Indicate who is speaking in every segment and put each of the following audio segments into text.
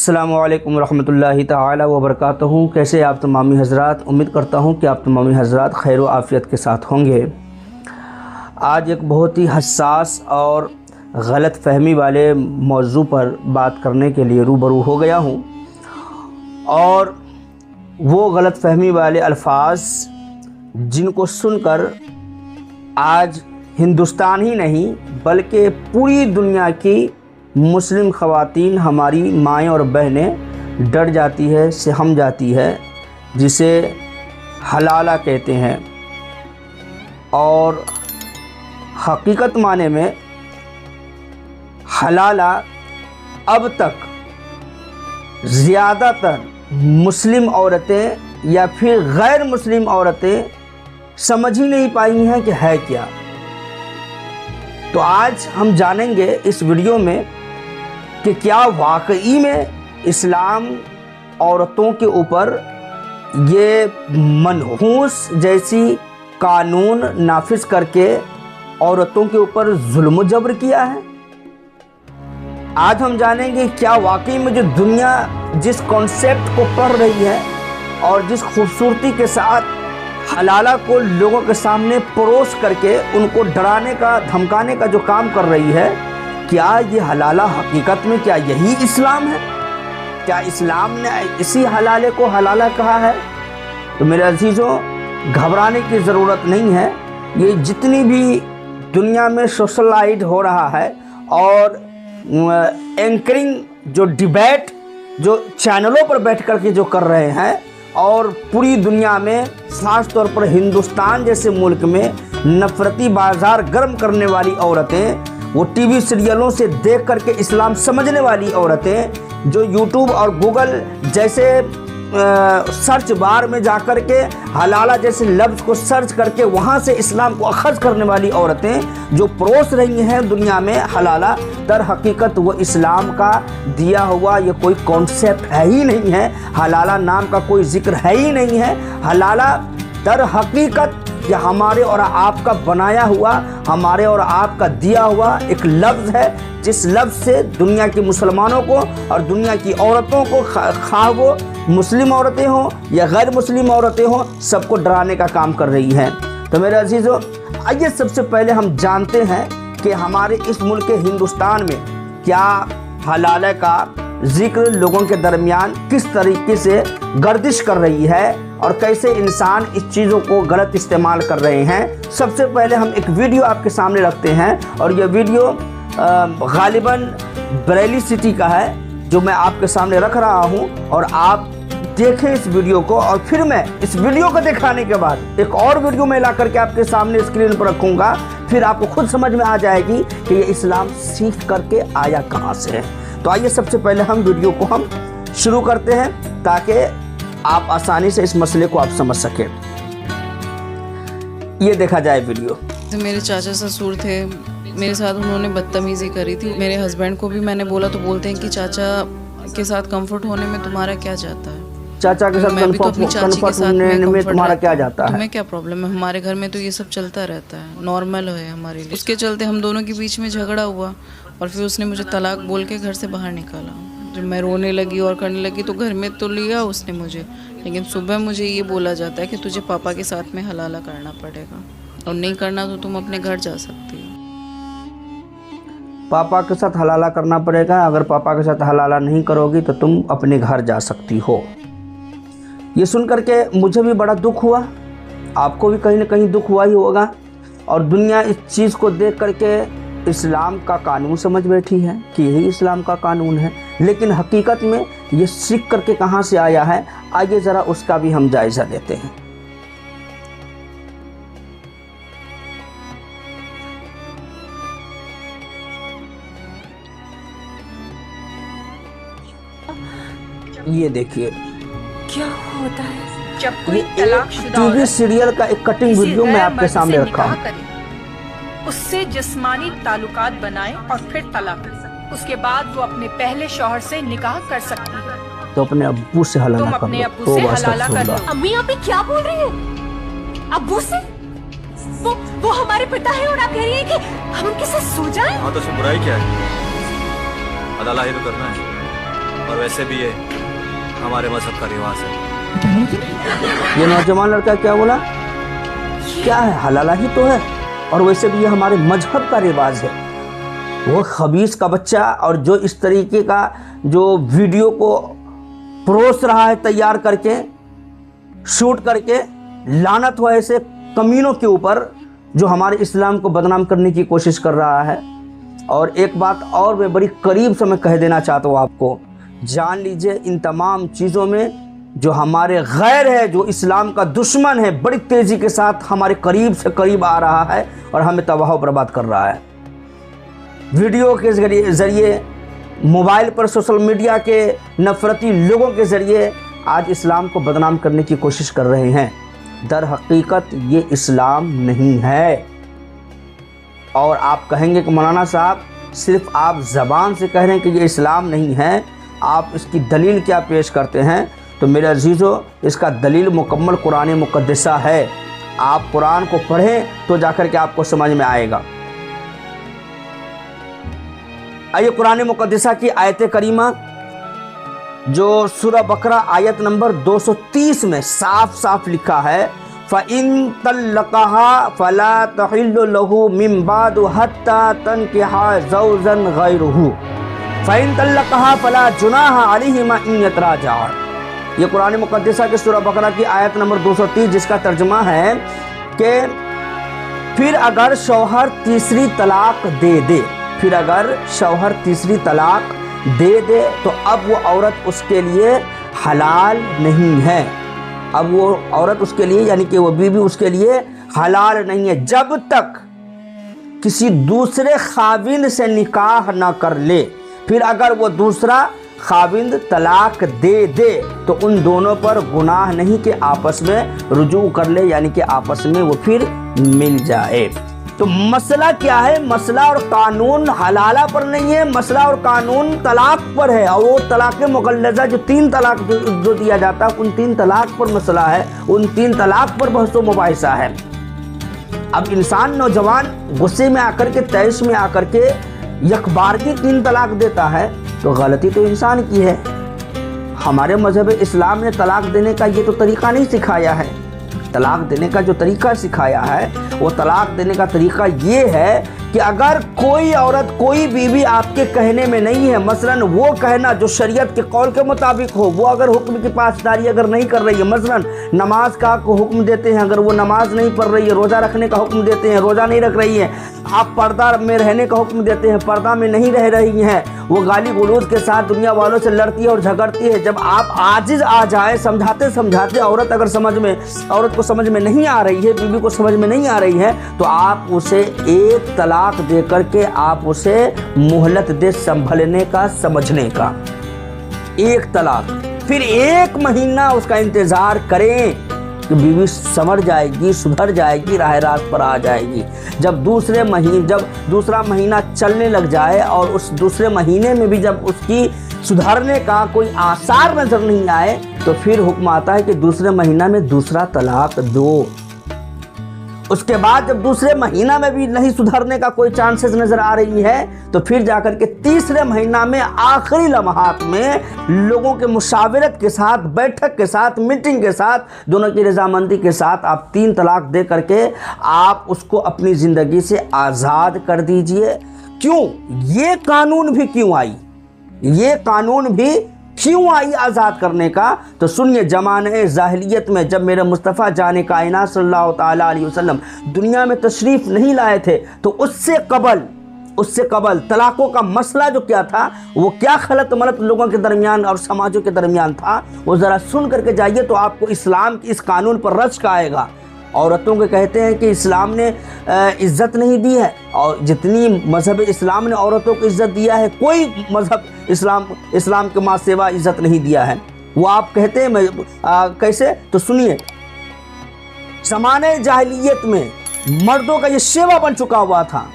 Speaker 1: अस्सलामु अलैकुम रहमतुल्लाहि ताला व बरकातहू। कैसे आप तमामी हज़रात, उम्मीद करता हूँ कि आप तमामी हज़रात खैर व आफ़ियत के साथ होंगे। आज एक बहुत ही हसास और गलत फहमी वाले मौजू पर बात करने के लिए रूबरू हो गया हूँ, और वो गलत फहमी वाले अल्फाज जिनको सुनकर आज हिंदुस्तान ही नहीं बल्कि पूरी दुनिया की मुस्लिम ख़वातीन, हमारी माएँ और बहनें डर जाती है, सहम जाती है, जिसे हलाला कहते हैं। और हकीकत माने में हलाला अब तक ज़्यादातर मुस्लिम औरतें या फिर गैर मुस्लिम औरतें समझ ही नहीं पाई हैं कि है क्या। तो आज हम जानेंगे इस वीडियो में कि क्या वाकई में इस्लाम औरतों के ऊपर ये मनहूस जैसी कानून नाफिज करके औरतों के ऊपर जुल्म जबर किया है। आज हम जानेंगे क्या वाकई में जो दुनिया जिस कॉन्सेप्ट को पढ़ रही है और जिस खूबसूरती के साथ हलाला को लोगों के सामने परोस करके उनको डराने का, धमकाने का जो काम कर रही है, क्या ये हलाला हकीकत में क्या यही इस्लाम है? क्या इस्लाम ने इसी हलाले को हलाला कहा है? तो मेरे अजीज़ों, घबराने की ज़रूरत नहीं है। ये जितनी भी दुनिया में सोशलाइज हो रहा है और एंकरिंग जो डिबेट जो चैनलों पर बैठ कर के जो कर रहे हैं, और पूरी दुनिया में ख़ास तौर पर हिंदुस्तान जैसे मुल्क में नफ़रती बाज़ार गर्म करने वाली औरतें, वो टीवी सीरियलों से देख करके इस्लाम समझने वाली औरतें, जो यूट्यूब और गूगल जैसे सर्च बार में जाकर के हलाला जैसे लफ्ज़ को सर्च करके वहाँ से इस्लाम को अखज़ करने वाली औरतें जो परोस रही हैं दुनिया में हलाला, दर हकीकत वो इस्लाम का दिया हुआ ये कोई कॉन्सेप्ट है ही नहीं है। हलाला नाम का कोई ज़िक्र है ही नहीं है। हलाला दर हकीकत ये हमारे और आपका बनाया हुआ, हमारे और आपका दिया हुआ एक लफ्ज़ है, जिस लफ्ज़ से दुनिया के मुसलमानों को और दुनिया की औरतों को, खा वो मुस्लिम औरतें हों या गैर मुस्लिम औरतें हों, सबको डराने का काम कर रही हैं। तो मेरे अजीज़ों, आइए सबसे पहले हम जानते हैं कि हमारे इस मुल्क हिंदुस्तान में क्या हलाला का ज़िक्र लोगों के दरमियान किस तरीके से गर्दिश कर रही है और कैसे इंसान इस चीज़ों को गलत इस्तेमाल कर रहे हैं। सबसे पहले हम एक वीडियो आपके सामने रखते हैं, और यह वीडियो गालिबन बरेली सिटी का है जो मैं आपके सामने रख रहा हूं, और आप देखें इस वीडियो को। और फिर मैं इस वीडियो को दिखाने के बाद एक और वीडियो में ला करके आपके सामने स्क्रीन पर रखूँगा, फिर आपको खुद समझ में आ जाएगी कि ये इस्लाम सीख करके आया कहाँ से है। तो आइए सबसे पहले हम वीडियो को हम शुरू करते हैं ताकि आप आसानी से इस मसले को आप समझ सकें। ये देखा जाए वीडियो।
Speaker 2: मेरे चाचा ससुर थे, मेरे साथ उन्होंने बदतमीज़ी करी थी। मेरे हस्बैंड को भी मैंने बोला तो बोलते हैं कि चाचा के साथ कंफर्ट होने में तुम्हारा क्या जाता है।
Speaker 1: चाचा के साथ कंफर्ट होने में तुम्हारा क्या जाता है?
Speaker 2: तुम्हें क्या प्रॉब्लम है? हमारे घर में तो ये सब चलता रहता है, नॉर्मल है हमारे लिए। उसके चलते हम दोनों के बीच में झगड़ा हुआ और फिर उसने मुझे तलाक बोल के घर से बाहर निकाला। जब मैं रोने लगी और करने लगी तो घर में तो लिया उसने मुझे, लेकिन सुबह मुझे ये बोला जाता है कि तुझे पापा के साथ में हलाला करना पड़ेगा, और नहीं करना तो तुम अपने घर जा सकती हो।
Speaker 1: पापा के साथ हलाला करना पड़ेगा, अगर पापा के साथ हलाला नहीं करोगी तो तुम अपने घर जा सकती हो। ये सुन करके मुझे भी बड़ा दुख हुआ, आपको भी कहीं ना कहीं दुख हुआ ही होगा। और दुनिया इस चीज़ को देख करके इस्लाम का कानून समझ बैठी है कि यही इस्लाम का कानून है, लेकिन हकीकत में ये सीख करके कहाँ से आया है, आइए ज़रा उसका भी हम जायज़ा लेते हैं। ये देखिए
Speaker 3: क्या होता है जब
Speaker 1: ये
Speaker 3: कोई तलाकशुदा
Speaker 1: टीवी सीरियल का एक कटिंग वीडियो मैं आपके सामने रखा हूँ।
Speaker 3: उससे जिस्मानी ताल्लुकात बनाए और फिर तलाक, उसके बाद वो अपने पहले शौहर से निकाह कर सकती है।
Speaker 1: तो अपने अब्बू से हलाला
Speaker 3: तुम
Speaker 1: कर
Speaker 3: अपने
Speaker 1: लो।
Speaker 3: अब्बू से हलाला कर लो।
Speaker 4: अम्मी आप ये क्या बोल रही हैं? अब्बू से? वो हमारे पिता है और आप कह रही हैं कि हम उनके साथ सो जाएं?
Speaker 5: हाँ तो उसमें बुराई क्या है? हलाला ही तो करना है। और वैसे भी ये हमारे मजहब का रिवाज है।
Speaker 1: ये नौजवान लड़का क्या बोला? क्या है, हलाला ही तो है, और वैसे भी ये हमारे मजहब का रिवाज है। वो खबीस का बच्चा और जो इस तरीके का जो वीडियो को परोस रहा है तैयार करके, शूट करके, लानत हो ऐसे कमीनों के ऊपर जो हमारे इस्लाम को बदनाम करने की कोशिश कर रहा है। और एक बात और मैं बड़ी करीब से मैं कह देना चाहता हूँ आपको, जान लीजिए इन तमाम चीज़ों में जो हमारे गैर है, जो इस्लाम का दुश्मन है, बड़ी तेज़ी के साथ हमारे करीब से करीब आ रहा है और हमें तबाह बर्बाद कर रहा है। वीडियो के ज़रिए, मोबाइल पर, सोशल मीडिया के नफ़रती लोगों के ज़रिए आज इस्लाम को बदनाम करने की कोशिश कर रहे हैं। दर हकीकत ये इस्लाम नहीं है। और आप कहेंगे कि मौलाना साहब सिर्फ आप ज़बान से कह रहे हैं कि ये इस्लाम नहीं है, आप इसकी दलील क्या पेश करते हैं? तो मेरे अजीज़ों, इसका दलील मुकम्मल कुरान मुक़द्दसा है। आप कुरान को पढ़ें तो जाकर के आपको समझ में आएगा। आइए कुरान मुक़द्दसा की आयत करीमा जो सूरह बकरा आयत नंबर 230 में साफ साफ लिखा है, फ़इन तल्लक़हा फ़ला तहिल्लु लहू मिन बादु हत्ता तनकिहा ज़ौजन गैरहू फ़इन तल्लक़हा फ़ला जुनाहा अलैहिमा इन यतराजा। ये कुरान मुक़द्दसा के सूरह बकरा की आयत नंबर 230, जिसका तर्जुमा है कि फिर अगर शौहर तीसरी तलाक दे दे, फिर अगर शौहर तीसरी तलाक दे दे तो अब वो औरत उसके लिए हलाल नहीं है। अब वो औरत उसके लिए, यानी कि वो बीवी उसके लिए हलाल नहीं है जब तक किसी दूसरे खाविंद से निकाह ना कर ले। फिर अगर वो दूसरा खाविंद तलाक दे दे तो उन दोनों पर गुनाह नहीं कि आपस में रुजू कर ले, यानी कि आपस में वो फिर मिल जाए। तो मसला क्या है? मसला और कानून हलाला पर नहीं है, मसला और कानून तलाक पर है। और वो तलाक मुगल्लज़ा जो 3 तलाक जो दिया जाता है, उन 3 तलाक पर मसला है, उन 3 तलाक पर बहस व मुबाहिसा है। अब इंसान नौजवान गुस्से में आकर के, तैश में आकर के यकबार की 3 तलाक देता है तो गलती तो इंसान की है। हमारे मजहब इस्लाम ने तलाक देने का ये तो तरीक़ा नहीं सिखाया है। तलाक देने का जो तरीक़ा सिखाया है वो तलाक देने का तरीक़ा ये है कि अगर कोई औरत, कोई बीवी आपके कहने में नहीं है, मसलन वो कहना जो शरीयत के कौल के मुताबिक हो, वो अगर हुक्म की पासदारी अगर नहीं कर रही है, मसलन नमाज का हुक्म देते हैं, अगर वो नमाज नहीं पढ़ रही है, रोज़ा रखने का हुक्म देते हैं, रोज़ा नहीं रख रही है, आप पर्दा में रहने का हुक्म देते हैं, पर्दा में नहीं रह रही हैं, वो गाली गलौज के साथ दुनिया वालों से लड़ती है और झगड़ती है, जब आप आजिज़ आ जाए, समझाते समझाते औरत अगर औरत को समझ में नहीं आ रही है, बीवी को समझ में नहीं आ रही है, तो आप उसे एक तलाक दे करके आप उसे मोहलत दे संभलने का, समझने का। एक तलाक, फिर 1 महीना उसका इंतज़ार करें कि बीवी संवर जाएगी, सुधर जाएगी, राह रात पर आ जाएगी। जब दूसरा महीना चलने लग जाए और उस दूसरे महीने में भी जब उसकी सुधरने का कोई आसार नज़र नहीं आए तो फिर हुक्म आता है कि दूसरे महीना में दूसरा तलाक दो। उसके बाद जब दूसरे महीना में भी नहीं सुधरने का कोई चांसेस नज़र आ रही है तो फिर जाकर के तीसरे महीना में आखिरी लम्हात में लोगों के मुशावरत के साथ, बैठक के साथ, मीटिंग के साथ, दोनों की रजामंदी के साथ आप 3 तलाक दे करके आप उसको अपनी ज़िंदगी से आज़ाद कर दीजिए। क्यों? ये कानून भी क्यों आई? ये कानून भी क्यों आई आज़ाद करने का? तो सुनिए, ज़माने जाहिलियत में जब मेरे मुस्तफ़ा जाने कायनात सल्लल्लाहु ताला अलैहि वसल्लम दुनिया में तशरीफ़ नहीं लाए थे तो उससे कबल तलाक़ों का मसला जो क्या था, वो क्या खलत मलत लोगों के दरमियान और समाजों के दरमियान था, वो ज़रा सुन करके जाइए तो आपको इस्लाम की इस कानून पर रश्क आएगा। औरतों को कहते हैं कि इस्लाम ने इज़्ज़त नहीं दी है, और जितनी मज़हब इस्लाम ने औरतों को इज़्ज़त दिया है, कोई मज़हब इस्लाम के माँ सेवा इज़्ज़त नहीं दिया है। वो आप कहते हैं कैसे? तो सुनिए, ज़माने जाहिलियत में मर्दों का ये सेवा बन चुका हुआ था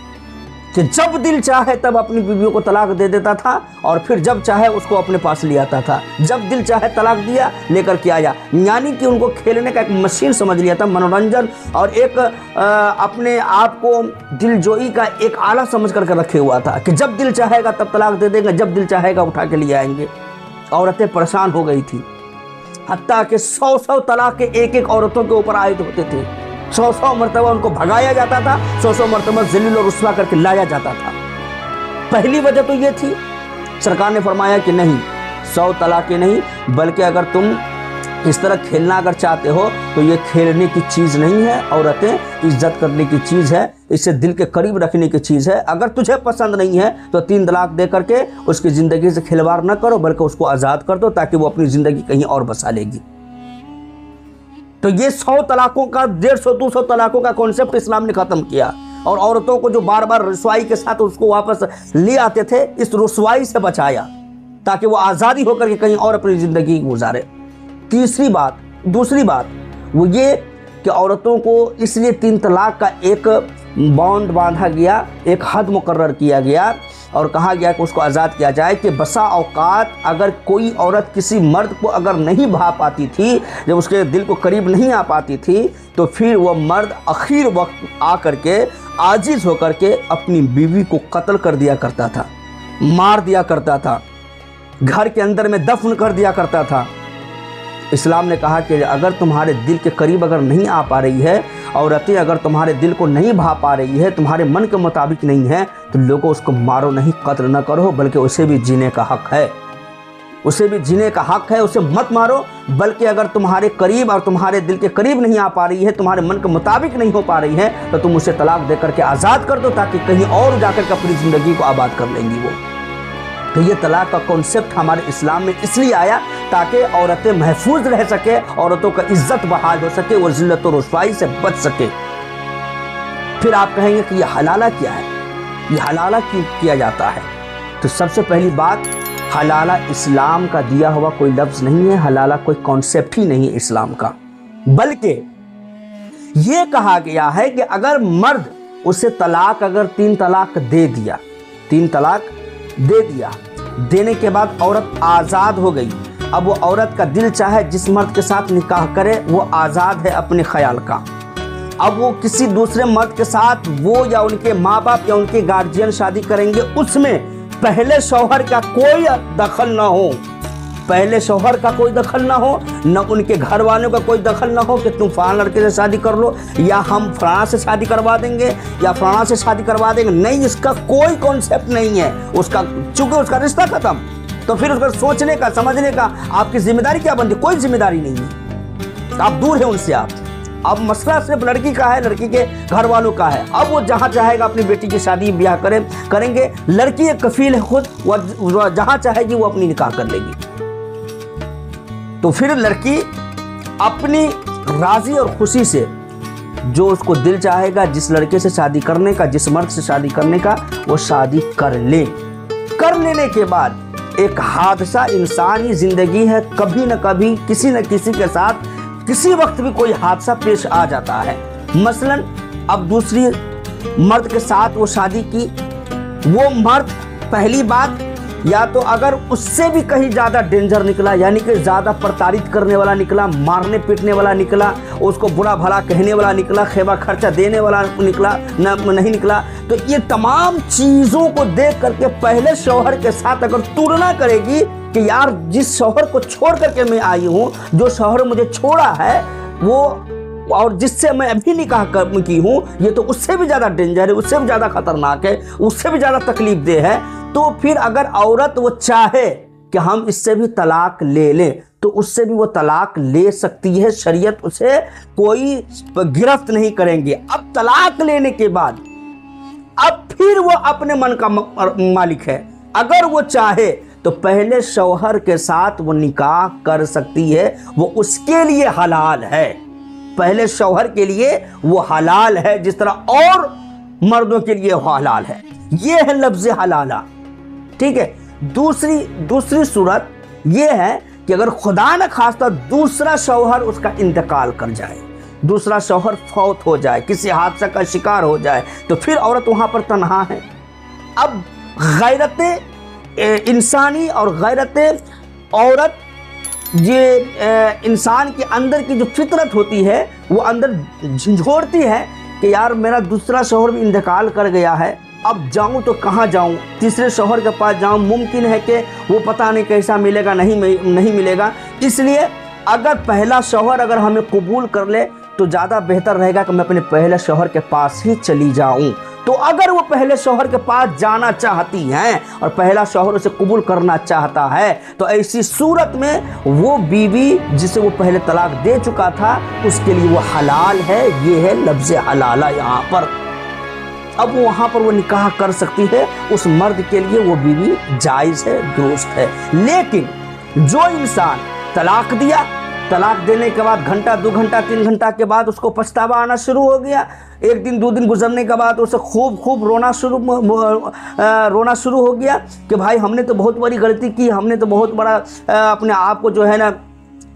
Speaker 1: कि जब दिल चाहे तब अपनी बीवियों को तलाक दे देता था और फिर जब चाहे उसको अपने पास ले आता था। जब दिल चाहे तलाक दिया, लेकर के आया, यानी कि उनको खेलने का एक मशीन समझ लिया था, मनोरंजन और एक अपने आप को दिलजोई का एक आला समझ करके रखे हुआ था कि जब दिल चाहेगा तब तलाक दे देंगे, जब दिल चाहेगा उठा के ले आएंगे। औरतें परेशान हो गई थी, हत्ता कि 100 तलाक के एक औरतों के ऊपर आयद होते थे। 100 मरतबा उनको भगाया जाता था, 100 मरतबा ज़लील और रुस्वा करके लाया जाता था। पहली वजह तो ये थी, सरकार ने फरमाया कि नहीं, 100 तलाक़ें नहीं, बल्कि अगर तुम इस तरह खेलना अगर चाहते हो तो ये खेलने की चीज़ नहीं है, औरतें इज्जत करने की चीज़ है, इसे दिल के करीब रखने की चीज़ है। अगर तुझे पसंद नहीं है तो 3 तलाक दे करके उसकी ज़िंदगी से खिलवाड़ न करो, बल्कि उसको आज़ाद कर दो ताकि वो अपनी ज़िंदगी कहीं और बसा लेगी। तो ये 100 तलाकों का 150-200 तलाकों का कॉन्सेप्ट इस्लाम ने ख़त्म किया, और औरतों को जो बार बार रुसवाई के साथ उसको वापस ले आते थे, इस रुसवाई से बचाया ताकि वो आज़ादी होकर के कहीं और अपनी ज़िंदगी गुजारे। दूसरी बात वो ये कि औरतों को इसलिए 3 तलाक का एक बॉन्ड बांधा गया, एक हद मुकर्रर किया गया और कहा गया कि उसको आज़ाद किया जाए कि बसा औकात अगर कोई औरत किसी मर्द को अगर नहीं भा पाती थी, जब उसके दिल को करीब नहीं आ पाती थी, तो फिर वह मर्द आखिर वक्त आकर के आजिज़ होकर के अपनी बीवी को कत्ल कर दिया करता था, मार दिया करता था, घर के अंदर में दफन कर दिया करता था। इस्लाम ने कहा कि अगर तुम्हारे दिल के करीब अगर नहीं आ पा रही है औरतें, अगर तुम्हारे दिल को नहीं भा पा रही है, तुम्हारे मन के मुताबिक नहीं है, तो लोगों उसको मारो नहीं, कत्ल न करो, बल्कि उसे भी जीने का हक है, उसे भी जीने का हक है, उसे मत मारो। बल्कि अगर तुम्हारे करीब और तुम्हारे दिल के करीब नहीं आ पा रही है, तुम्हारे मन के मुताबिक नहीं हो पा रही है, तो तुम उसे तलाक दे करके आज़ाद कर दो ताकि कहीं और जाकर के अपनी ज़िंदगी को आबाद कर लेंगी वो। तो ये तलाक का कॉन्सेप्ट हमारे इस्लाम में इसलिए आया ताकि औरतें महफूज रह सके, औरतों का इज्जत बहाल हो सके, वो ज़िल्लत और रुसवाई से बच सके। फिर आप कहेंगे कि ये हलाला क्या है, ये हलाला क्यों किया जाता है? तो सबसे पहली बात, हलाला इस्लाम का दिया हुआ कोई लफ्ज़ नहीं है, हलाला कोई कॉन्सेप्ट ही नहीं है इस्लाम का, बल्कि ये कहा गया है कि अगर मर्द उसे तलाक अगर 3 तलाक दे दिया, 3 तलाक दे दिया, देने के बाद औरत आज़ाद हो गई, अब वो औरत का दिल चाहे जिस मर्द के साथ निकाह करे, वो आज़ाद है अपने ख्याल का। अब वो किसी दूसरे मर्द के साथ वो या उनके माँ बाप या उनके गार्जियन शादी करेंगे, उसमें पहले शौहर का कोई दखल ना हो, पहले शौहर का कोई दखल ना हो, न उनके घर वालों का कोई दखल ना हो कि तुम फलां लड़के से शादी कर लो, या हम फलां से शादी करवा देंगे, या फलां से शादी करवा देंगे। नहीं, इसका कोई कॉन्सेप्ट नहीं है उसका, चूंकि उसका रिश्ता खत्म, तो फिर उसका सोचने का समझने का आपकी जिम्मेदारी क्या बनती? कोई जिम्मेदारी नहीं है, आप दूर हैं उनसे। आप अब मसला सिर्फ लड़की का है, लड़की के घर वालों का है। अब वो जहाँ चाहेगा अपनी बेटी की शादी ब्याह करेंगे, लड़की एक कफील है खुद, वह जहाँ चाहेगी वो अपनी निकाह कर लेगी। तो फिर लड़की अपनी राजी और खुशी से जो उसको दिल चाहेगा जिस लड़के से शादी करने का, जिस मर्द से शादी करने का, वो शादी कर ले। कर लेने के बाद एक हादसा इंसानी ज़िंदगी है, कभी न कभी किसी न किसी के साथ किसी वक्त भी कोई हादसा पेश आ जाता है। मसलन अब दूसरी मर्द के साथ वो शादी की, वो मर्द पहली बात या तो अगर उससे भी कहीं ज़्यादा डेंजर निकला, यानी कि ज़्यादा प्रताड़ित करने वाला निकला, मारने पीटने वाला निकला, उसको बुरा भला कहने वाला निकला, खेबा खर्चा देने वाला निकला नहीं निकला, तो ये तमाम चीज़ों को देख करके पहले शौहर के साथ अगर तुलना करेगी कि यार जिस शौहर को छोड़ करके मैं आई हूँ, जो शौहर मुझे छोड़ा है वो, और जिससे मैं अभी निकाह की हूँ, ये तो उससे भी ज़्यादा डेंजर है, उससे भी ज़्यादा खतरनाक है, उससे भी ज़्यादा तकलीफ दे है। तो फिर अगर औरत वो चाहे कि हम इससे भी तलाक ले लें, तो उससे भी वो तलाक ले सकती है, शरीयत उसे कोई गिरफ्त नहीं करेंगे। अब तलाक लेने के बाद अब फिर वो अपने मन का मालिक है, अगर वो चाहे तो पहले शौहर के साथ वो निकाह कर सकती है, वो उसके लिए हलाल है, पहले शौहर के लिए वो हलाल है, जिस तरह और मर्दों के लिए वो हलाल है। ये है लफ्ज़ हलाला, ठीक है। दूसरी सूरत ये है कि अगर खुदा न खास्ता दूसरा शौहर उसका इंतकाल कर जाए, दूसरा शौहर फौत हो जाए, किसी हादसा का शिकार हो जाए, तो फिर औरत वहाँ पर तन्हा है। अब गैरत इंसानी और गैरत औरत, ये इंसान के अंदर की जो फितरत होती है वो अंदर झंझोड़ती है कि यार मेरा दूसरा शौहर भी इंतकाल कर गया है, अब जाऊं तो कहाँ जाऊं, तीसरे शौहर के पास जाऊं, मुमकिन है कि वो पता नहीं कैसा मिलेगा, नहीं मिलेगा। इसलिए अगर पहला शौहर अगर हमें कबूल कर ले तो ज़्यादा बेहतर रहेगा कि मैं अपने पहले शौहर के पास ही चली जाऊं। तो अगर वो पहले शौहर के पास जाना चाहती हैं और पहला शौहर उसे कबूल करना चाहता है, तो ऐसी सूरत में वो बीवी जिसे वो पहले तलाक दे चुका था उसके लिए वो हलाल है। ये है लफ्ज़ हलाला यहाँ पर। अब वहाँ पर वो निकाह कर सकती है, उस मर्द के लिए वो बीवी जायज़ है, दुरुस्त है। लेकिन जो इंसान तलाक दिया, तलाक देने के बाद घंटा 2 घंटा 3 घंटा के बाद उसको पछतावा आना शुरू हो गया, 1 दिन 2 दिन गुजरने के बाद उसे खूब रोना शुरू हो गया कि भाई हमने तो बहुत बड़ी गलती की, हमने तो बहुत बड़ा अपने आप को जो है ना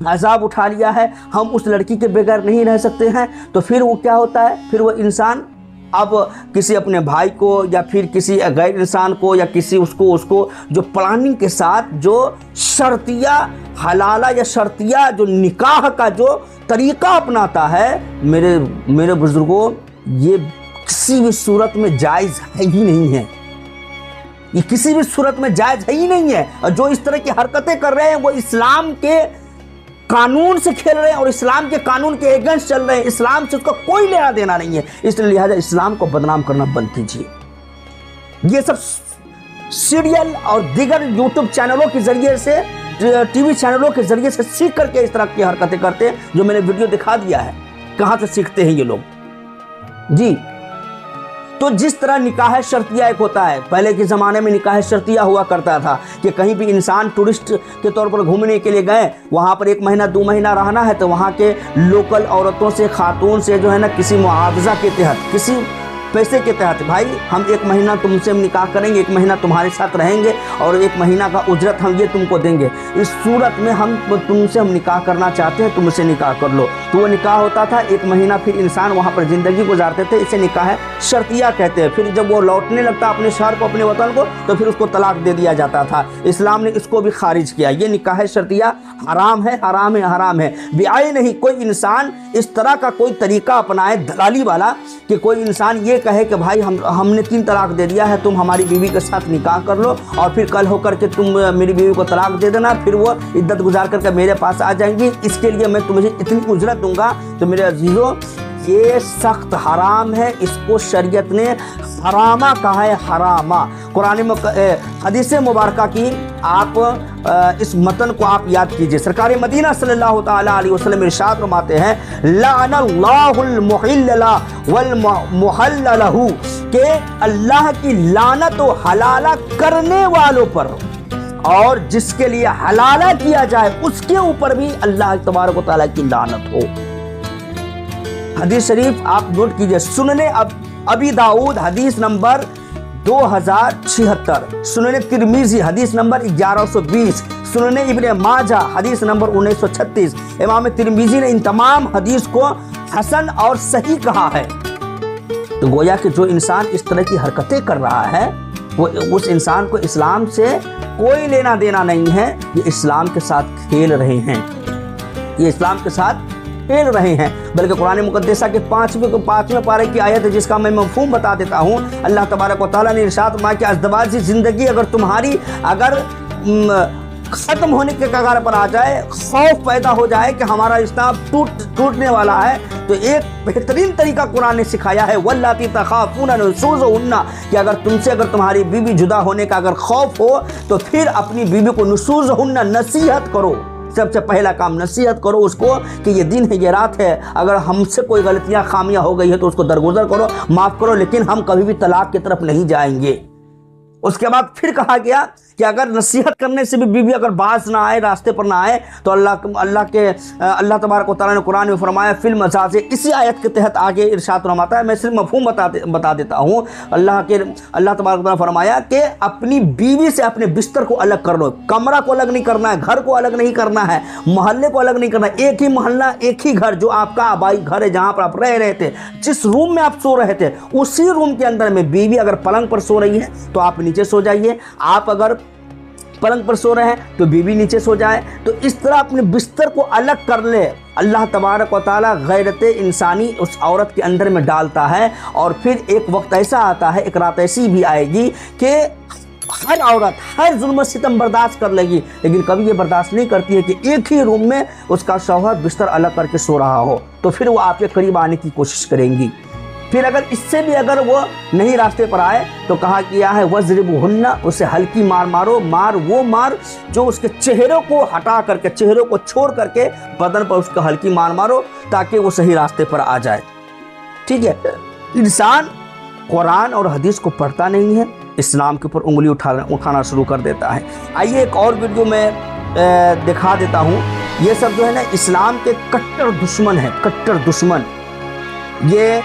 Speaker 1: अजाब उठा लिया है, हम उस लड़की के बगैर नहीं रह सकते हैं। तो फिर वो क्या होता है, फिर वो इंसान अब किसी अपने भाई को या फिर किसी गैर इंसान को या किसी उसको जो प्लानिंग के साथ जो शर्तिया हलाला या शर्तिया जो निकाह का जो तरीका अपनाता है, मेरे बुजुर्गों, ये किसी भी सूरत में जायज़ है ही नहीं है। ये किसी भी सूरत में जायज़ है ही नहीं है। और जो इस तरह की हरकतें कर रहे हैं वो इस्लाम के कानून से खेल रहे हैं और इस्लाम के कानून के अगेंस्ट चल रहे हैं। इस्लाम से उसका कोई लेना देना नहीं है। इसलिए लिहाजा इस्लाम को बदनाम करना बंद कीजिए। ये सब सीरियल और दीगर यूट्यूब चैनलों के जरिए से, टीवी चैनलों के जरिए से सीख करके इस तरह की हरकतें करते हैं, जो मैंने वीडियो दिखा दिया है। कहाँ से सीखते हैं ये लोग जी। तो जिस तरह निकाह शर्तिया एक होता है, पहले के ज़माने में निकाह शर्तिया हुआ करता था कि कहीं भी इंसान टूरिस्ट के तौर पर घूमने के लिए गए, वहाँ पर 1 महीना 2 महीना रहना है, तो वहाँ के लोकल औरतों से, खातून से जो है ना, किसी मुआवजा के तहत, किसी पैसे के तहत, भाई हम 1 महीना तुमसे निकाह करेंगे, 1 महीना तुम्हारे साथ रहेंगे और 1 महीना का उजरत हम ये तुमको देंगे। इस सूरत में हम निकाह करना चाहते हैं, तुमसे निकाह कर लो। तो वो निकाह होता था 1 महीना, फिर इंसान वहाँ पर ज़िंदगी गुजारते थे। इसे निकाह शर्तिया कहते हैं। फिर जब वो लौटने लगता अपने शहर को, अपने वतन को, तो फिर उसको तलाक दे दिया जाता था। इस्लाम ने इसको भी खारिज किया। ये निकाह शर्तिया हराम है, हराम है, हराम है। ब्याह नहीं, कोई इंसान इस तरह का कोई तरीका अपनाए दलाली वाला कि कोई इंसान ये कहे कि भाई हमने 3 तलाक दे दिया है, तुम हमारी बीवी के साथ निकाह कर लो और फिर कल होकर के तुम मेरी बीवी को तलाक दे देना, फिर वो इद्दत गुजार करके मेरे पास आ जाएंगी, इसके लिए मैं तुम्हें इतनी उजरत दूंगा। तो मेरे अजीजों, ये सख्त हराम है। इसको शरीयत ने हरामा कहा है, हरामा। कुरान में हदीस मुबारका की आप इस मतन को आप याद कीजिए। सरकार मदीना सल्लल्लाहु ताला अलैहि वसल्लम इरशाद फरमाते हैं, लानल्लाहुल मुहिल्ला वल मुहल्ललहु, के अल्लाह की लानत व हलाला करने वालों पर और जिसके लिए हलाला किया जाए उसके ऊपर भी अल्लाह तबारक व तआला की लानत हो। हदीस शरीफ आप नोट कीजिए। सुनने अबी दाऊद हदीस नंबर 2076, सुनने तिरमिजी हदीस नंबर 1120, सुनने इब्ने माजा हदीस नंबर 1936। इमाम तिरमिजी ने इन तमाम हदीस को हसन और सही कहा है। तो गोया कि जो इंसान इस तरह की हरकतें कर रहा है, वो उस इंसान को इस्लाम से कोई लेना देना नहीं है। ये इस्लाम के साथ खेल रहे हैं, ये इस्लाम के साथ खेल रहे हैं। बल्कि कुरान मुकद्दसा के 5वें पारे की आयत है, जिसका मैं मफ़हूम बता देता हूँ। अल्लाह तबारक व तआला ने इरशाद फरमाया कि अज़दवाजी ज़िंदगी अगर तुम्हारी ख़त्म होने के कगार पर आ जाए, खौफ पैदा हो जाए कि हमारा रिश्ता टूटने वाला है, तो एक बेहतरीन तरीका कुरान ने सिखाया है, वल्लाती तखाफूना नुशूज़हुन्ना, कि अगर तुम्हारी बीवी जुदा होने का अगर खौफ हो तो फिर अपनी बीवी को नुशूज़हुन्ना, नसीहत करो। सबसे पहला काम नसीहत करो उसको कि ये दिन है, ये रात है, अगर हमसे कोई गलतियां खामियां हो गई है तो उसको दरगुजर करो, माफ़ करो, लेकिन हम कभी भी तलाक की तरफ नहीं जाएंगे। उसके बाद फिर कहा गया कि अगर नसीहत करने से भी बीवी अगर बाज ना आए, रास्ते पर ना आए, तो अल्लाह तबारक व तआला ने कुरान में फरमाया फिल मजाज। इसी आयत के तहत आगे इरशाद फरमाता है, मैं सिर्फ मफहूम बता देता हूँ। अल्लाह तबारक व तआला फरमाया कि अपनी बीवी से अपने बिस्तर को अलग कर लो। कमरा को अलग नहीं करना है, घर को अलग नहीं करना है, मोहल्ले को अलग नहीं करना है। एक ही मोहल्ला, एक ही घर, जो आपका आबाई घर है, जहाँ पर आप रह रहे थे, जिस रूम में आप सो रहे थे, उसी रूम के अंदर में बीवी अगर पलंग पर सो रही है तो आप नीचे सो जाइए। आप अगर पलंग पर सो रहे हैं तो बीवी नीचे सो जाए। तो इस तरह अपने बिस्तर को अलग कर ले। अल्लाह तबारक व तआला गैरत इंसानी उस औरत के अंदर में डालता है, और फिर एक वक्त ऐसा आता है, एक रात ऐसी भी आएगी कि हर औरत हर जुल्म सितम बर्दाश्त कर लेगी, लेकिन कभी ये बर्दाश्त नहीं करती है कि एक ही रूम में उसका शौहर बिस्तर अलग करके सो रहा हो, तो फिर वो आपके करीब आने की कोशिश करेंगी। फिर अगर इससे भी अगर वो नहीं रास्ते पर आए तो कहा गया है वज़रिबुहुन्ना, उसे हल्की मार मारो, वो मार जो उसके चेहरे को हटा करके, चेहरे को छोड़ करके बदन पर उसका हल्की मार मारो, ताकि वो सही रास्ते पर आ जाए। ठीक है, इंसान कुरान और हदीस को पढ़ता नहीं है, इस्लाम के ऊपर उंगली उठाना शुरू कर देता है। आइए एक और वीडियो में दिखा देता हूँ। ये सब जो है ना इस्लाम के कट्टर दुश्मन है, कट्टर दुश्मन। ये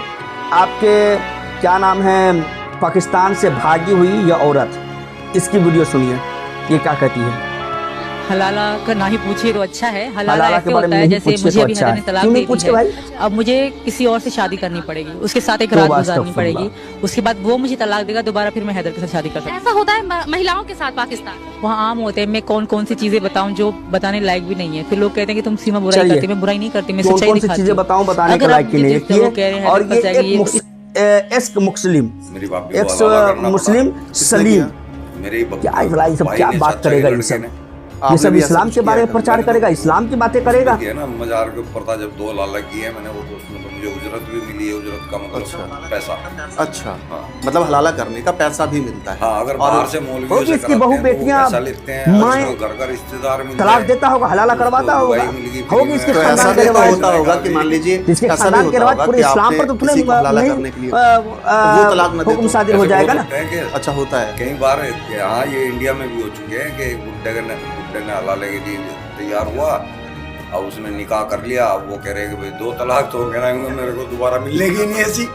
Speaker 1: आपके क्या नाम है, पाकिस्तान से भागी हुई यह औरत, इसकी वीडियो सुनिए, ये क्या कहती है।
Speaker 6: हलाला का ना ही पूछिए तो अच्छा है।
Speaker 1: हलाला
Speaker 6: हलाला
Speaker 1: के
Speaker 6: ऐसे
Speaker 1: बारे
Speaker 6: होता
Speaker 1: में
Speaker 6: है
Speaker 1: नहीं
Speaker 6: जैसे
Speaker 1: पूछिए
Speaker 6: मुझे
Speaker 1: तो
Speaker 6: अभी
Speaker 1: अच्छा
Speaker 6: हदर
Speaker 1: है।
Speaker 6: ने तलाक
Speaker 1: क्यों
Speaker 6: दे
Speaker 1: नहीं
Speaker 6: दी
Speaker 1: पूछे
Speaker 6: है,
Speaker 1: भाई?
Speaker 6: अब मुझे किसी और से शादी करनी पड़ेगी, उसके साथ एक
Speaker 1: तो
Speaker 6: रात
Speaker 1: वास्तव
Speaker 6: गुजारनी
Speaker 1: फुल्ला।
Speaker 6: पड़ेगी, उसके बाद वो मुझे तलाक देगा, दोबारा फिर मैं हैदर के साथ शादी कर सकती हूँ।
Speaker 4: ऐसा होता है महिलाओं के साथ पाकिस्तान।
Speaker 6: वहाँ आम होते हैं। मैं कौन कौन सी चीजें बताऊं जो बताने लायक भी नहीं है। फिर लोग कहते हैं कि तुम सीमा बुराई
Speaker 1: चलिए।
Speaker 6: करती, मैं बुराई नहीं करती, मैं
Speaker 1: कौन
Speaker 6: सच्चाई
Speaker 1: कौन सी
Speaker 6: दिखाती
Speaker 1: चीजें
Speaker 6: हूँ।
Speaker 1: बताऊं बताने के
Speaker 6: अगर
Speaker 1: लायक
Speaker 6: आप
Speaker 1: की नहीं
Speaker 6: जिस तरह वो कह रहे हैं,
Speaker 1: और
Speaker 6: हैदर
Speaker 1: ये
Speaker 6: फंस जाएगी,
Speaker 1: एक
Speaker 6: तो
Speaker 1: एक्स मुस्लिम,
Speaker 5: मेरी बाप भी
Speaker 1: एक्स
Speaker 5: को हवाला करना
Speaker 1: मुस्लिम
Speaker 5: पड़ा।
Speaker 1: सलीम,
Speaker 5: मेरे
Speaker 1: क्या ये सब क्या बात करेगा ये सब, ये
Speaker 7: आपने
Speaker 1: सब
Speaker 7: भी ऐसा
Speaker 1: इस्लाम
Speaker 7: कुछ
Speaker 1: के बारे में
Speaker 7: किया
Speaker 1: प्रचार करेगा, इस्लाम की बातें करेगा।
Speaker 5: है ना, मजार के ऊपर था जब 2 लाला की है मैंने, वो तो उसमें तो मुझे उजरत भी मिली है, उजरत का मतलब पैसा।
Speaker 7: अच्छा,
Speaker 5: हाँ।
Speaker 7: मतलब हलाला करने का पैसा भी मिलता है।
Speaker 5: हाँ, अगर
Speaker 7: और
Speaker 5: बाहर से मौलवियों से
Speaker 1: इसकी बहू बेटियां माएँ
Speaker 5: घर का रिश्तेदार मिल
Speaker 1: तलाक
Speaker 5: जाए,
Speaker 1: देता होगा, हलाला करवाता
Speaker 5: उसको
Speaker 1: होगा,
Speaker 5: दवाई मिल गई,
Speaker 1: होगी इसके
Speaker 7: तो
Speaker 1: खानदान
Speaker 7: ऐसा
Speaker 1: के
Speaker 7: भी तो
Speaker 1: रिवाज,
Speaker 7: होता होगा कि मान लीजिए
Speaker 1: जिसके
Speaker 7: ऐसा भी
Speaker 1: खानदान के
Speaker 7: होता
Speaker 1: रिवाज
Speaker 7: होगा
Speaker 1: पूरे
Speaker 7: कि
Speaker 1: इस्लाम पर
Speaker 7: आपने
Speaker 1: तो तुमने
Speaker 7: किसी को हलाला करने के लिए वो तलाक न दे
Speaker 1: हुक्म
Speaker 7: तो
Speaker 1: सादिर हो जाएगा ना।
Speaker 7: अच्छा होता है।
Speaker 5: कई बार हाँ, ये इंडिया में भी हो चुके हैं कि बुड्ढे ने हलाले के लिए तैयार हुआ, अब उसने निकाह कर लिया, अब वो कह रहे हैं कि भाई 2 तलाक तो कह रहे हैं मेरे को दोबारा मिलने की नहीं ऐसी,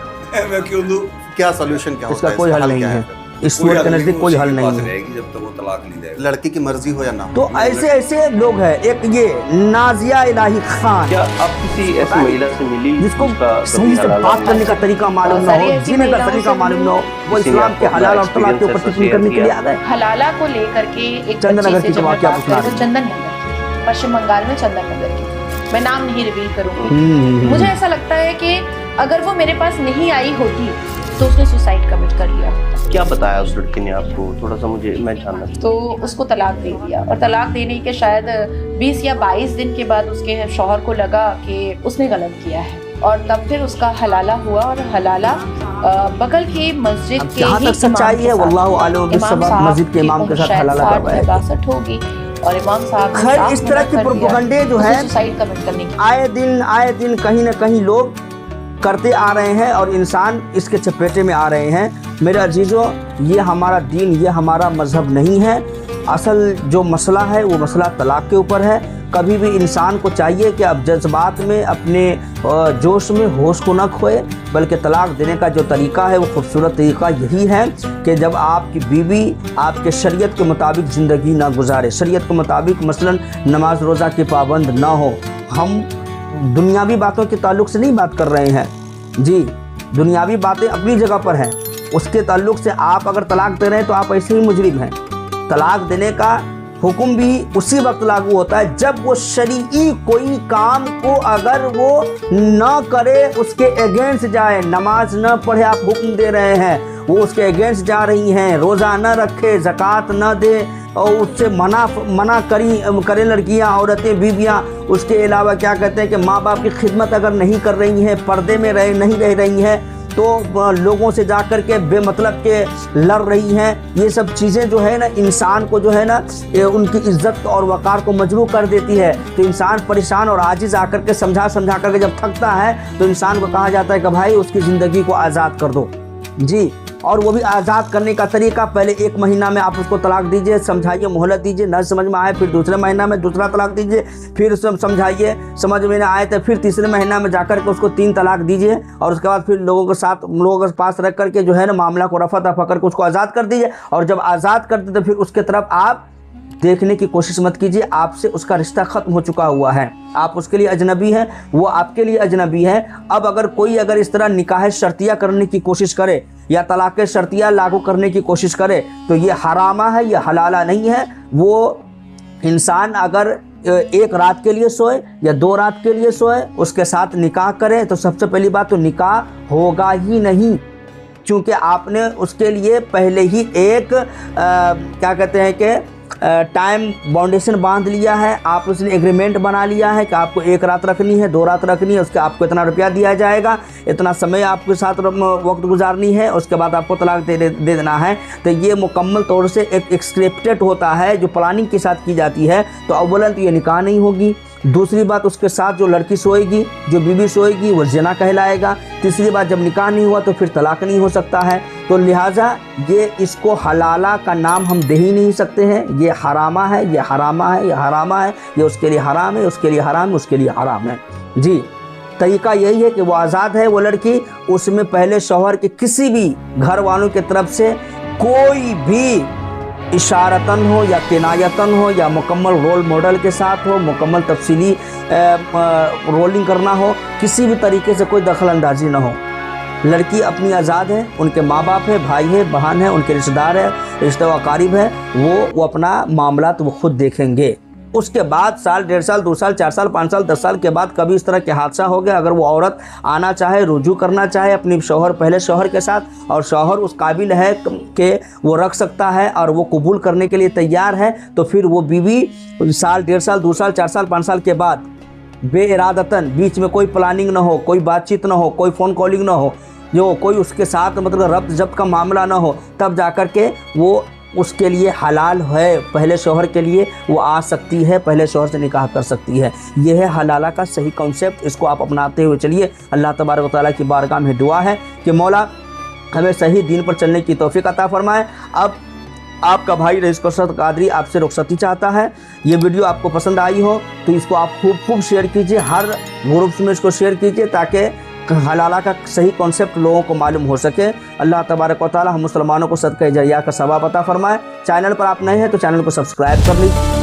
Speaker 5: मैं क्यों दूं?
Speaker 7: क्या सॉल्यूशन क्या होता
Speaker 1: इसका
Speaker 7: है?
Speaker 1: कोई हल
Speaker 7: क्या
Speaker 1: नहीं
Speaker 7: है?
Speaker 1: है, इस सूरत के नजदीक कोई हल नहीं है।
Speaker 5: रहेगी जब तक वो तलाक नहीं देगा।
Speaker 7: लड़की की मर्जी हो या ना हो।
Speaker 1: तो ऐसे ऐसे लोग हैं। एक ये नाजिया इलाही खान,
Speaker 8: क्या आप किसी ऐसी महिला से मिली
Speaker 1: जिसको
Speaker 8: जिसका
Speaker 1: सही से
Speaker 8: हलाला
Speaker 1: बात करने का तरीका मालूम ना हो, जीने का तरीका मालूम ना हो, वो
Speaker 8: किसी ने
Speaker 1: इस्लाम के
Speaker 8: आपको
Speaker 1: हलाल और
Speaker 8: अपना
Speaker 1: तलाक के ऊपर
Speaker 8: experience
Speaker 1: टिप्पणी करने के लिए आ गए।
Speaker 9: हलाला को लेकर के एक
Speaker 1: चंदन नगर
Speaker 9: बच्ची
Speaker 1: की
Speaker 9: से जब
Speaker 1: जवाब
Speaker 9: मैं
Speaker 1: क्या
Speaker 9: बात
Speaker 1: पूछना
Speaker 9: करूं,
Speaker 1: है?
Speaker 9: चंदन नगर, पश्चिम बंगाल में चंदन नगर की, मैं नाम नहीं रिवील करूंगी। मुझे ऐसा लगता है कि अगर वो मेरे पास नहीं आई होती तो उसने सुसाइड कमिट कर लिया होता।
Speaker 8: क्या बताया उस लड़की ने आपको, थोड़ा सा मुझे मैं जानना चाहता
Speaker 9: तो उसको तलाक दे दिया, और तलाक देने के शायद 20 या 22 दिन के बाद उसके शौहर को लगा कि उसने गलत किया है, और तब फिर उसका हलाला हुआ। और हलाला बगल की मस्जिद के
Speaker 1: जहाँ तक सच्चाई है वल्लाहु आलिम बिस्सवाब, मस्जिद के इमाम के साथ हलाला करवाया गया।
Speaker 9: 62 होगी, और इमाम साहब ने
Speaker 1: खैर
Speaker 9: साफ
Speaker 1: इस तरह
Speaker 9: मना
Speaker 1: की
Speaker 9: कर दिया
Speaker 1: प्रोपेगेंडे जो
Speaker 9: उसे
Speaker 1: है
Speaker 9: सुसाइड कमिट करने की।
Speaker 1: आए दिन कहीं ना कहीं लोग करते आ रहे हैं, और इंसान इसके चपेटे में आ रहे हैं। मेरे अजीजों, ये हमारा दीन, ये हमारा मजहब नहीं है। असल जो मसला है वो मसला तलाक के ऊपर है। कभी भी इंसान को चाहिए कि अब जज्बात में, अपने जोश में होश को न खोए, बल्कि तलाक देने का जो तरीका है वो खूबसूरत तरीका यही है कि जब आपकी बीवी आपके शरीयत के मुताबिक ज़िंदगी ना गुजारे, शरीयत के मुताबिक मसलन नमाज रोज़ा के पाबंद ना हो। हम दुनियावी बातों के ताल्लुक से नहीं बात कर रहे हैं जी, दुनियावी बातें अपनी जगह पर हैं, उसके ताल्लुक से आप अगर तलाक दे रहे हैं तो आप ऐसे ही मुजरिम हैं। तलाक देने का हुक्म भी उसी वक्त लागू होता है जब वो शरीई कोई काम को अगर वो न करे, उसके अगेंस्ट जाए। नमाज न पढ़े आप हुक्म दे रहे हैं, वो उसके अगेंस्ट जा रही हैं। रोज़ा न रखे, ज़कात न दे, और उससे मना करें लड़कियां, औरतें, बीवियां। उसके अलावा क्या कहते हैं कि माँ बाप की खिदमत अगर नहीं कर रही हैं, पर्दे में नहीं रह रही हैं, तो लोगों से जा कर के बेमतलब के लड़ रही हैं। ये सब चीज़ें जो है ना इंसान को जो है ना उनकी इज्जत और वक़ार को मजरूह कर देती है। तो इंसान परेशान और आजिज़ आकर के समझा करके जब थकता है तो इंसान को कहा जाता है कि भाई उसकी ज़िंदगी को आज़ाद कर दो जी। और वो भी आज़ाद करने का तरीका, पहले 1 महीना में आप उसको तलाक दीजिए, समझाइए, मोहलत दीजिए, न समझ में आए फिर दूसरे महीना में दूसरा तलाक दीजिए, फिर समझाइए, समझ में ना आए तो फिर तीसरे महीना में जाकर के उसको 3 तलाक दीजिए, और उसके बाद फिर लोगों के पास रख करके जो है ना मामला को रफा दफा करके उसको आज़ाद कर दीजिए। और जब आज़ाद कर दे तो फिर उसके तरफ आप देखने की कोशिश मत कीजिए, आपसे उसका रिश्ता ख़त्म हो चुका हुआ है, आप उसके लिए अजनबी हैं, वो आपके लिए अजनबी है। अब अगर कोई अगर इस तरह निकाह शर्तिया करने की कोशिश करे या तलाक़ शर्तिया लागू करने की कोशिश करे तो ये हरामा है, ये हलाला नहीं है। वो इंसान अगर एक रात के लिए सोए या 2 रात के लिए सोए, उसके साथ निकाह करे तो सबसे पहली बात तो निकाह होगा ही नहीं, क्योंकि आपने उसके लिए पहले ही एक क्या कहते हैं कि टाइम बाउंडेशन बांध लिया है, आप उसने एग्रीमेंट बना लिया है कि आपको 1 रात रखनी है, 2 रात रखनी है, उसके आपको इतना रुपया दिया जाएगा, इतना समय आपके साथ वक्त गुजारनी है, उसके बाद आपको तलाक दे देना है। तो ये मुकम्मल तौर से एक स्क्रिप्टेड होता है जो प्लानिंग के साथ की जाती है। तो अव्वलन तो ये निकाह नहीं होगी, दूसरी बात उसके साथ जो लड़की सोएगी, जो बीवी सोएगी, वो ज़िना कहलाएगा। तीसरी बात जब निकाह नहीं हुआ तो फिर तलाक नहीं हो सकता है। तो लिहाजा ये इसको हलाला का नाम हम दे ही नहीं सकते हैं, ये हरामा है, ये हरामा है, ये हरामा है, ये उसके लिए हराम है, उसके लिए हराम है, उसके लिए हराम है। जी तरीका यही है कि वो आज़ाद है वो लड़की, उसमें पहले शौहर के किसी भी घर वालों की तरफ से कोई भी इशारतन हो या किनायतन हो या मुकम्मल रोल मॉडल के साथ हो, मुकम्मल तफसीली रोलिंग करना हो, किसी भी तरीके से कोई दखल अंदाजी ना हो। लड़की अपनी आज़ाद है, उनके माँ बाप है, भाई है, बहन है, उनके रिश्तेदार है, रिश्ते व अकारीब है, वो अपना मामला तो वो खुद देखेंगे। उसके बाद साल, 1.5 साल, 2 साल, 4 साल, 5 साल, 10 साल के बाद कभी इस तरह के हादसा हो गया, अगर वो औरत आना चाहे, रुजू करना चाहे अपनी शौहर, पहले शौहर के साथ, और शौहर उस काबिल है कि वो रख सकता है और वो कबूल करने के लिए तैयार है, तो फिर वो बीवी साल, 1.5 साल, 2 साल, 4 साल, 5 साल के बाद बेइरादतन, बीच में कोई प्लानिंग ना हो, कोई बातचीत ना हो, कोई फ़ोन कॉलिंग ना हो, जो कोई उसके साथ मतलब रब्त जब्त का मामला ना हो, तब जाकर के वो उसके लिए हलाल है, पहले शौहर के लिए वो आ सकती है, पहले शौहर से निकाह कर सकती है। यह है हलाला का सही कॉन्सेप्ट, इसको आप अपनाते हुए चलिए। अल्लाह तबारक व तआला की बारगाह में दुआ है कि मौला हमें सही दीन पर चलने की तौफीक अता फरमाए। अब आपका भाई रईस कसरत कादरी आपसे रुखसती चाहता है। ये वीडियो आपको पसंद आई हो तो इसको आप खूब शेयर कीजिए, हर ग्रुप्स में इसको शेयर कीजिए ताकि हलाला का सही कॉन्सेप्ट लोगों को मालूम हो सके। अल्लाह तबारक व तआला हम मुसलमानों को सदका जरिया का सवाब अता फरमाए। चैनल पर आप नए हैं तो चैनल को सब्सक्राइब कर लीजिए।